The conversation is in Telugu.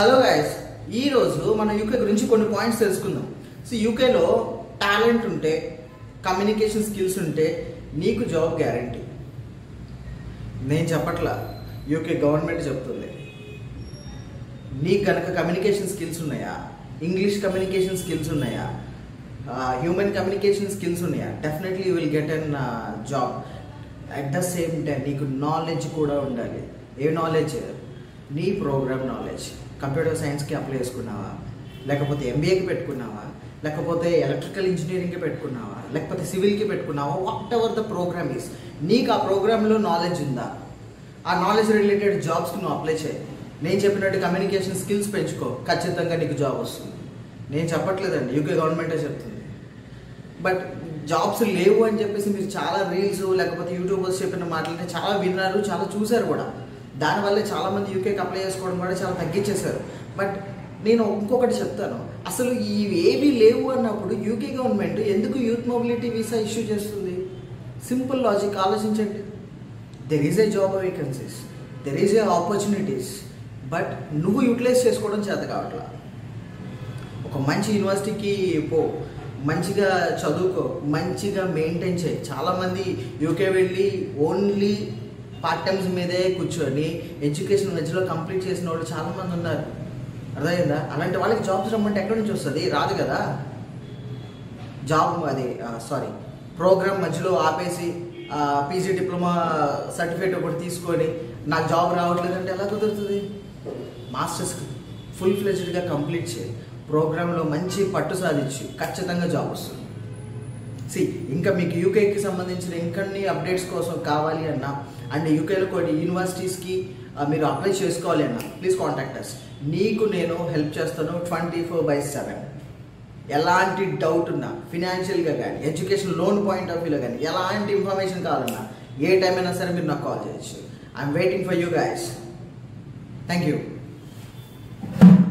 హలో గైస్, ఈ రోజు మన యూకే గురించి కొన్ని పాయింట్స్ తెలుసుకుందాం. సో యూకేలో టాలెంట్ ఉంటే, కమ్యూనికేషన్ స్కిల్స్ ఉంటే నీకు జాబ్ గ్యారంటీ. నేను చెప్పట్లా, యూకే గవర్నమెంట్ చెప్తుంది. నీకు కనుక కమ్యూనికేషన్ స్కిల్స్ ఉన్నాయా, ఇంగ్లీష్ కమ్యూనికేషన్ స్కిల్స్ ఉన్నాయా, హ్యూమన్ కమ్యూనికేషన్ స్కిల్స్ ఉన్నాయా, definitely you will get an job. At the same time నీకు నాలెడ్జ్ కూడా ఉండాలి. ఏ నాలెడ్జ్? నీ ప్రోగ్రామ్ నాలెడ్జ్. కంప్యూటర్ సైన్స్కి అప్లై చేసుకున్నావా, లేకపోతే ఎంబీఏకి పెట్టుకున్నావా, లేకపోతే ఎలక్ట్రికల్ ఇంజనీరింగ్కి పెట్టుకున్నావా, లేకపోతే సివిల్కి పెట్టుకున్నావా, whatever the program is, నీకు ఆ ప్రోగ్రాంలో నాలెడ్జ్ ఉందా? ఆ నాలెడ్జ్ రిలేటెడ్ జాబ్స్కి నువ్వు అప్లై చేయి. నేను చెప్పినట్టు కమ్యూనికేషన్ స్కిల్స్ పెంచుకో, ఖచ్చితంగా నీకు జాబ్ వస్తుంది. నేను చెప్పట్లేదండి, యూకే గవర్నమెంటే చెప్తుంది. బట్ జాబ్స్ లేవు అని చెప్పేసి మీరు చాలా రీల్స్ లేకపోతే యూట్యూబర్స్ చెప్పిన మాటలనే చాలా విన్నారు, చాలా చూశారు కూడా. దానివల్లే చాలామంది యూకేకి అప్లై చేసుకోవడం కూడా చాలా తగ్గించేశారు. బట్ నేను ఇంకొకటి చెప్తాను, అసలు ఇవి ఏవి లేవు అన్నప్పుడు యూకే గవర్నమెంట్ ఎందుకు యూత్ మొబిలిటీ వీసా ఇష్యూ చేస్తుంది? సింపుల్ లాజిక్ ఆలోచించండి. There is a job vacancies, there is a opportunities, but నువ్వు యూటిలైజ్ చేసుకోవడం చేత కావట్లా. ఒక మంచి యూనివర్సిటీకి పో, మంచిగా చదువుకో, మంచిగా మెయింటైన్ చేయి. చాలామంది యూకే వెళ్ళి ఓన్లీ పార్ట్ టైమ్స్ మీదే కూర్చొని ఎడ్యుకేషన్ మధ్యలో కంప్లీట్ చేసిన వాళ్ళు చాలామంది ఉన్నారు. అర్థమైందా? అలాంటి వాళ్ళకి జాబ్స్ రమ్మంటే ఎక్కడి నుంచి వస్తుంది? రాదు కదా. జాబ్ ప్రోగ్రామ్ మధ్యలో ఆపేసి పీజీ డిప్లొమా సర్టిఫికేట్ ఒకటి తీసుకొని నాకు జాబ్ రావట్లేదంటే ఎలా కుదురుతుంది? మాస్టర్స్ ఫుల్ ఫ్లెజ్డ్గా కంప్లీట్ చేయి, ప్రోగ్రాంలో మంచి పట్టు సాధించి ఖచ్చితంగా జాబ్ వస్తుంది. ఇంకా మీకు యూకేకి సంబంధించిన ఇంకొన్ని అప్డేట్స్ కోసం కావాలి అన్నా, అండ్ యూకేలో కొన్ని యూనివర్సిటీస్కి మీరు అప్లై చేసుకోవాలి అన్నా, ప్లీజ్ కాంటాక్ట్ అస్. నీకు నేను హెల్ప్ చేస్తాను 24/7. ఎలాంటి డౌట్ ఉన్నా, ఫినాన్షియల్గా కానీ, ఎడ్యుకేషన్ లోన్ పాయింట్ ఆఫ్ వ్యూలో కానీ, ఎలాంటి ఇన్ఫర్మేషన్ కావాలన్నా ఏ టైం అయినా సరే మీరు నాకు కాల్ చేయొచ్చు. I'm waiting for you guys. Thank you.